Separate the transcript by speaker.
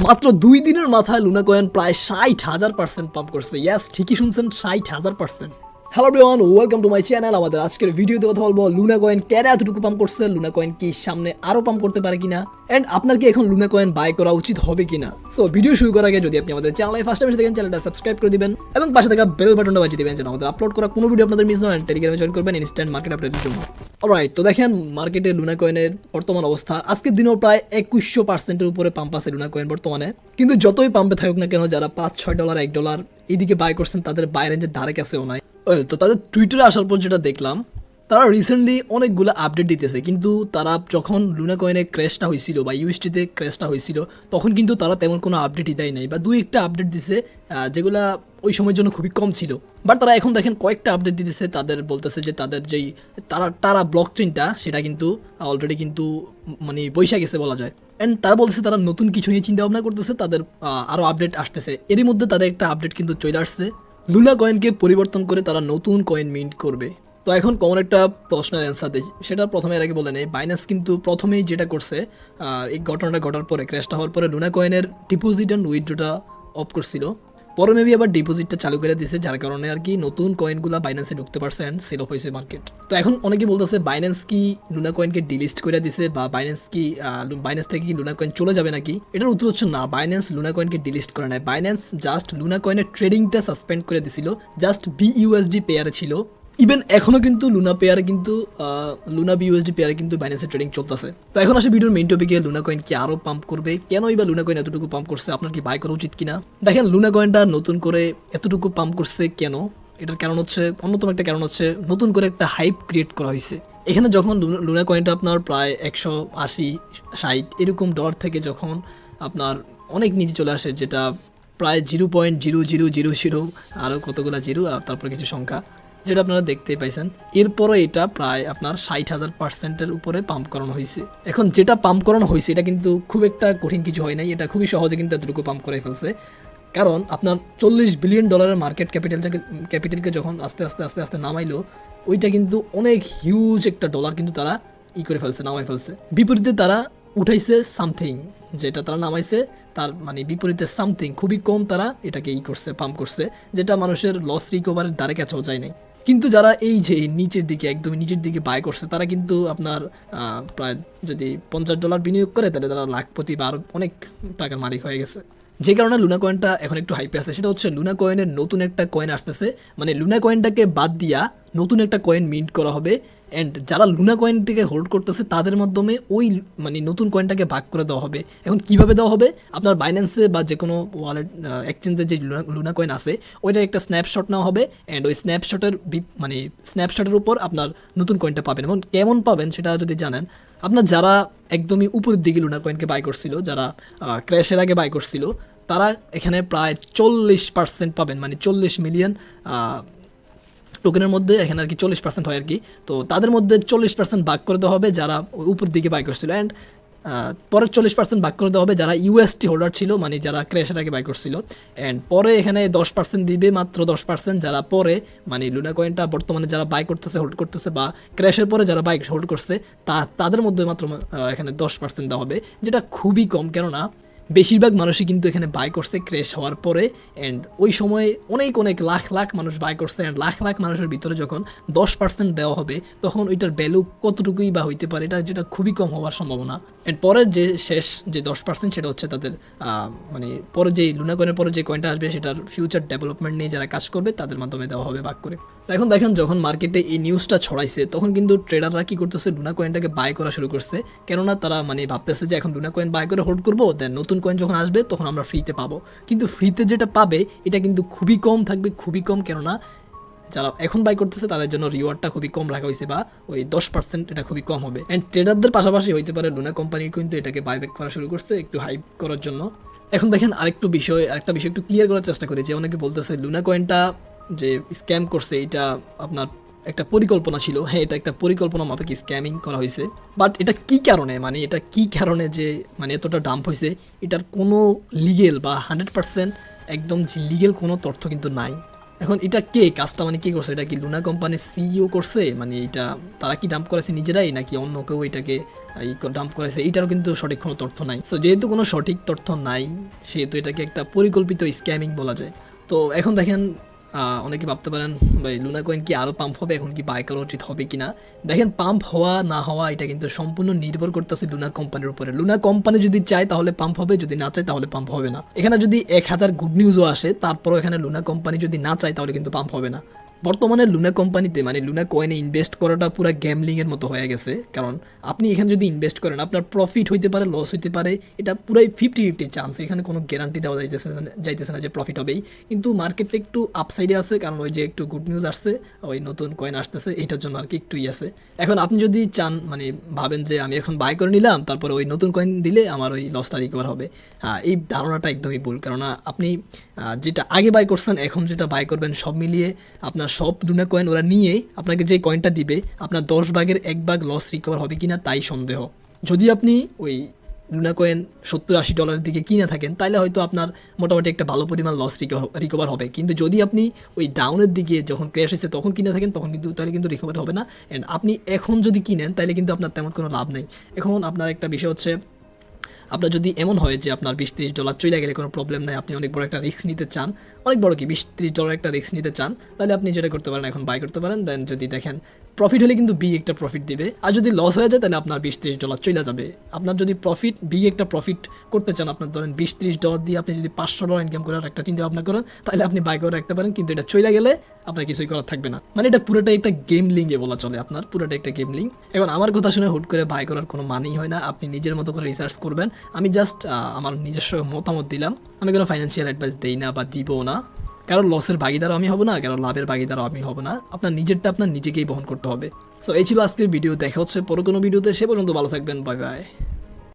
Speaker 1: মাত্র 2 দিনের মাথায় লুনা কয়েন প্রায় 60,000% পাম্প করছে। ইয়াস, ঠিকই শুনছেন, 60,000%। Hello everyone, welcome to my channel. আমাদের আজকের ভিডিওতে কথা বলবো লুনা কয়েন কেন এতটুকু পাম্প করছে, লুনা কয়েন কি সামনে আরো পাম্প করতে পারে কিনা, এন্ড আপনার কি এখন লুনা কয়েন বাই করা উচিত হবে কিনা। সো ভিডিও শুরু করার আগে যদি আপনি আমাদের চ্যানেলে ফার্স্ট টাইম দেখেন, চ্যানেলটা সাবস্ক্রাইব করে দিবেন এবং পাশে থাকা বেল বাটনটা বাজিয়ে দিবেন যেন আমাদের আপলোড করা কোনো ভিডিও আপনাদের মিস না হয়। টেলিগ্রামে জয়েন করবেন ইনস্ট্যান্ট মার্কেট আপডেটের জন্য। অলরাইট, তো দেখেন মার্কেটে লুনা কয়েনের বর্তমান অবস্থা। আজকের দিনেও প্রায় 2100%-এর উপরে পাম্প আছে লুনা কয়েন বর্তমানে। কিন্তু যতই পাম্পে থাকুক না কেন, যারা $5-6 $1 এইদিকে বাই করছেন তাদের বাই রেঞ্জের ধারে কাছেও নাই। তো তাদের টুইটারে আসার পর যেটা দেখলাম, তারা রিসেন্টলি অনেকগুলো আপডেট দিতেছে, কিন্তু তারা যখন লুনা কয়েনে ক্র্যাশটা হয়েছিল বা ইউএসটিতে ক্র্যাশটা হয়েছিল তখন কিন্তু তারা তেমন কোনো আপডেটই দেয় নাই, বা দুই একটা আপডেট দিছে যেগুলা ওই সময়ের জন্য খুবই কম ছিল। বাট তারা এখন দেখেন কয়েকটা আপডেট দিতেছে, তাদের বলতেছে যে তাদের যেই তারা ব্লক চেইনটা সেটা কিন্তু অলরেডি কিন্তু মানে বৈশা গেছে বলা যায়। অ্যান্ড তারা বলতেছে তারা নতুন কিছু নিয়ে চিন্তা ভাবনা করতেছে, তাদের আরও আপডেট আসতেছে। এরই মধ্যে তাদের একটা আপডেট কিন্তু চলে আসছে, লুনা কয়েনকে পরিবর্তন করে তারা নতুন কয়েন মিন্ট করবে। তো এখন কমন একটা প্রশ্নের অ্যান্সার দিই, সেটা প্রথমে এর আগে বলে নেই। বাইন্যান্স কিন্তু প্রথমেই যেটা করছে, এই ঘটনাটা ঘটার পরে, ক্র্যাশটা হওয়ার পরে লুনা কয়েনের ডিপোজিট অ্যান্ড উইথড্রটা অফ করছিল। পরে মেবি আবার ডিপোজিটটা চালু করে দিয়েছে, যার কারণে আর কি নতুন কয়েনগুলো বাইন্যান্সে ঢুকতে পারছে অ্যান্ড সেল অফ হয়েছে মার্কেট। তো এখন অনেকে বলতেছে বাইন্যান্স কি লুনা কয়েনকে ডিলিস্ট করে দিছে, বা বাইন্যান্স থেকে কি লুনা কয়েন চলে যাবে নাকি। এটার উত্তর হচ্ছে না, বাইন্যান্স লুনা কয়েনকে ডিলিস্ট করে নেয়। বাইন্যান্স জাস্ট লুনা কয়েনের ট্রেডিংটা সাসপেন্ড করে দিছিল, জাস্ট BUSD পেয়ারে ছিল। ইভেন এখনও কিন্তু লুনা BUSD পেয়ারে কিন্তু বাইন্যান্সের ট্রেডিং চলতেছে। তো এখন আসে ভিডিওর মেইন টপিকে, লুনা কয়েন কি আরও পাম্প করবে, কেনই বা লুনা কয়েন এতটুকু পাম্প করছে, আপনার কি বাই করা উচিত কিনা। দেখেন লুনা কয়েনটা নতুন করে এতটুকু পাম্প করছে কেন, এটার কারণ হচ্ছে, অন্যতম একটা কারণ হচ্ছে নতুন করে একটা হাইপ ক্রিয়েট করা হয়েছে। এখানে যখন লুনা কয়েনটা আপনার প্রায় 180-60 এরকম ডলার থেকে যখন আপনার অনেক নিচে চলে আসে, যেটা প্রায় 0.0000 আরও কতগুলো জিরো তারপর কিছু সংখ্যা, যেটা আপনারা দেখতেই পাইছেন। এরপরও এটা প্রায় আপনার 60,000%-এর উপরে পাম্প করানো হয়েছে। এখন যেটা পাম্প করানো হয়েছে এটা কিন্তু খুব একটা কঠিন কিছু হয় নাই, এটা খুবই সহজে কিন্তু এতটুকু পাম্প করে ফেলছে। কারণ আপনার $40 বিলিয়ন মার্কেট ক্যাপিটালকে যখন আস্তে আস্তে নামাইলো, ওইটা কিন্তু অনেক হিউজ একটা ডলার কিন্তু তারা নামাই ফেলছে। বিপরীতে তারা উঠাইছে সামথিং, যেটা তারা নামাইছে তার মানে বিপরীতে সামথিং খুবই কম তারা এটাকে পাম্প করছে, যেটা মানুষের লস রিকভারের দ্বারে কাছেও যায় নাই। কিন্তু যারা এই যে একদম নিচের দিকে বাই করছে, তারা কিন্তু আপনার প্রায় যদি $50 বিনিয়োগ করে, তাহলে তারা লাখপতি বা আরও অনেক টাকার মালিক হয়ে গেছে। যে কারণে লুনা কয়েনটা এখন একটু হাইপে আছে, সেটা হচ্ছে লুনা কয়েনের নতুন একটা কয়েন আসতেছে, মানে লুনা কয়েনটাকে বাদ দিয়া নতুন একটা কয়েন মিন্ট করা হবে। অ্যান্ড যারা লুনা কয়েনটিকে হোল্ড করতেছে তাদের মাধ্যমে ওই মানে নতুন কয়েনটাকে ভাগ করে দেওয়া হবে। এখন কীভাবে দেওয়া হবে, আপনার বাইন্যান্সে বা যে কোনো ওয়ালেট এক্সচেঞ্জে যে লুনা কয়েন আছে ওইটার একটা স্ন্যাপশট নেওয়া হবে, অ্যান্ড ওই স্ন্যাপশটের উপর আপনার নতুন কয়েনটা পাবেন। এবং কেমন পাবেন সেটা যদি জানেন, আপনার যারা একদমই উপরের দিকে লুনা কয়েনকে বাই করছিল, যারা ক্র্যাশের আগে বাই করছিল, তারা এখানে প্রায় 40% পাবেন, মানে 40 মিলিয়ন টোকেনের মধ্যে এখানে আর কি 40% হয় আর কি। তো তাদের মধ্যে 40% ভাগ করে দেওয়া হবে যারা উপর দিকে বাই করছিল, অ্যান্ড পরের 40% ভাগ করে দেওয়া হবে যারা UST হোল্ডার ছিল, মানে যারা ক্র্যাশের আগে বাই করছিল। অ্যান্ড পরে এখানে 10% দিবে, মাত্র 10%, যারা পরে মানে লুনা কয়েনটা বর্তমানে যারা বাই করতেছে, হোল্ড করতেছে, বা ক্র্যাশের পরে যারা বাই হোল্ড করছে তাদের মধ্যে মাত্র এখানে 10% দেওয়া হবে, যেটা খুবই কম। কেননা বেশিরভাগ মানুষই কিন্তু এখানে বাই করছে ক্র্যাশ হওয়ার পরে, অ্যান্ড ওই সময়ে অনেক লাখ মানুষ বাই করছে। অ্যান্ড লাখ মানুষের ভিতরে যখন 10% দেওয়া হবে, তখন ওইটার ভ্যালু কতটুকুই বা হইতে পারে, যেটা খুবই কম হওয়ার সম্ভাবনা। অ্যান্ড পরের যে শেষ যে 10% সেটা হচ্ছে তাদের মানে পরে যে লুনা কয়েনের পরে যে কয়েনটা আসবে সেটার ফিউচার ডেভেলপমেন্ট নিয়ে যারা কাজ করবে তাদের মাধ্যমে দেওয়া হবে ভাগ করে। তো এখন দেখেন যখন মার্কেটে এই নিউজটা ছড়াইছে, তখন কিন্তু ট্রেডাররা কী করতেছে, লুনা কয়েনটাকে বাই করা শুরু করছে। কেননা তারা মানে ভাবতেছে যে এখন লুনা কয়েন বাই করে হোল্ড করবো, দেন নতুন কয়েন যখন আসবে তখন আমরা ফ্রিতে পাবো। কিন্তু ফ্রিতে যেটা পাবে এটা কিন্তু খুবই কম থাকবে, খুবই কম। কেননা যারা এখন বাই করতেছে তাদের জন্য রিওয়ার্ডটা খুবই কম রাখা হয়েছে, বা ওই 10% এটা খুবই কম হবে। অ্যান্ড ট্রেডারদের পাশাপাশি হইতে পারে লুনা কোম্পানি কিন্তু এটাকে বাইব্যাক করা শুরু করছে একটু হাইপ করার জন্য। এখন দেখেন আরেকটা বিষয় একটু ক্লিয়ার করার চেষ্টা করি, যে অনেকে বলতেছে লুনা কয়েনটা যে স্ক্যাম করছে, এটা আপনার একটা পরিকল্পনা ছিল। হ্যাঁ, এটা একটা পরিকল্পনা মাফিক স্ক্যামিং করা হয়েছে। বাট এটা কি কারণে যে মানে এতটা ডাম্প হয়েছে, এটার কোনো লিগেল বা 100% একদম লিগেল কোনো তথ্য কিন্তু নাই। এখন এটা কে কাজটা মানে কে করছে, এটা কি লুনা কোম্পানির সিইও করছে, মানে এটা তারা কি ডাম্প করেছে নিজেরাই নাকি অন্য কেউ এটাকে ডাম্প করেছে, এটারও কিন্তু সঠিক কোনো তথ্য নাই। সো যেহেতু কোনো সঠিক তথ্য নাই সেহেতু এটাকে একটা পরিকল্পিত স্ক্যামিং বলা যায়। তো এখন দেখেন অনেকে ভাবতে পারেন ভাই লুনা কয়েন কি আরও পাম্প হবে, এখন কি বাই করা উচিত হবে কি না। দেখেন পাম্প হওয়া না হওয়া এটা কিন্তু সম্পূর্ণ নির্ভর করতেছে লুনা কোম্পানির উপরে। লুনা কোম্পানি যদি চায় তাহলে পাম্প হবে, যদি না চায় তাহলে পাম্প হবে না। এখানে যদি 1000 গুড নিউজও আসে তারপরও এখানে লুনা কোম্পানি যদি না চায় তাহলে কিন্তু পাম্প হবে না। বর্তমানে লুনা কোম্পানিতে মানে লুনা কয়েনে ইনভেস্ট করাটা পুরো গ্যামলিংয়ের মতো হয়ে গেছে। কারণ আপনি এখানে যদি ইনভেস্ট করেন আপনার প্রফিট হইতে পারে, লস হইতে পারে, এটা পুরাই 50-50 চান্স। এখানে কোনো গ্যারান্টি দেওয়া যাইতেছে না যে প্রফিট হবেই। কিন্তু মার্কেটটা একটু আপসাইডে আছে, কারণ ওই যে একটু গুড নিউজ আসছে, ওই নতুন কয়েন আসতেছে, এটার জন্য আর কি একটুই আছে। এখন আপনি যদি চান মানে ভাবেন যে আমি এখন বাই করে নিলাম তারপরে ওই নতুন কয়েন দিলে আমার ওই লসটা রিকভার হবে, এই ধারণাটা একদমই ভুল। কারণ আপনি যেটা আগে বাই করছেন এখন যেটা বাই করবেন সব মিলিয়ে আপনার সব লুনা কয়েন ওরা নিয়ে আপনাকে যে কয়েনটা দিবে আপনার 10 ভাগের 1 ভাগ লস রিকভার হবে কিনা তাই সন্দেহ। যদি আপনি ওই লুনা কয়েন $70-80 দিকে কিনে থাকেন তাহলে হয়তো আপনার মোটামুটি একটা ভালো পরিমাণ লস রিকভার হবে। কিন্তু যদি আপনি ওই ডাউনের দিকে যখন ক্র্যাশ হয়েছে তখন কিনে থাকেন তখন কিন্তু তাহলে কিন্তু রিকভার হবে না। অ্যান্ড আপনি এখন যদি কিনেন তাহলে কিন্তু আপনার তেমন কোনো লাভ নেই। এখন আপনার একটা বিষয় হচ্ছে আপনার যদি এমন হয় যে আপনার $20-30 চলে গেলে কোনো প্রবলেম নাই, আপনি অনেক বড় একটা রিস্ক নিতে চান, অনেক বড় কি $20-30 একটা রিস্ক নিতে চান, তাহলে আপনি যেটা করতে পারেন এখন বাই করতে পারেন। দেন যদি দেখেন প্রফিট হলে কিন্তু বিগ একটা প্রফিট দিবে, আর যদি লস হয়ে যায় তাহলে আপনার $20-30 চলে যাবে। আপনার যদি বিগ একটা প্রফিট করতে চান, আপনার ধরেন $20-30 দিয়ে আপনি যদি $500 ইনকাম করার একটা চিন্তা ভাবনা করেন তাহলে আপনি বাই করে রাখতে পারেন। কিন্তু এটা চলে গেলে আপনার কিছুই করার থাকবে না। মানে এটা পুরোটাই একটা গেমলিংয়ে বলা চলে, আপনার পুরোটা একটা গেমলিং। এখন আমার কথা শুনে হুট করে বাই করার কোনো মানেই হয় না। আপনি নিজের মতো করে রিসার্চ করবেন। আমি জাস্ট আমার নিজস্ব মতামত দিলাম, আমি কোনো ফাইন্যান্সিয়াল অ্যাডভাইস দেই না বা দিব না। কারো লসের ভাগিদারও আমি হব না, কারো লাভের ভাগিদারও আমি হব না। আপনার নিজেরটা আপনার নিজেকেই বহন করতে হবে। সো এই ছিল আজকের ভিডিও, দেখা হচ্ছে পরে কোনো ভিডিওতে। সে পর্যন্ত ভালো থাকবেন, বাই বাই।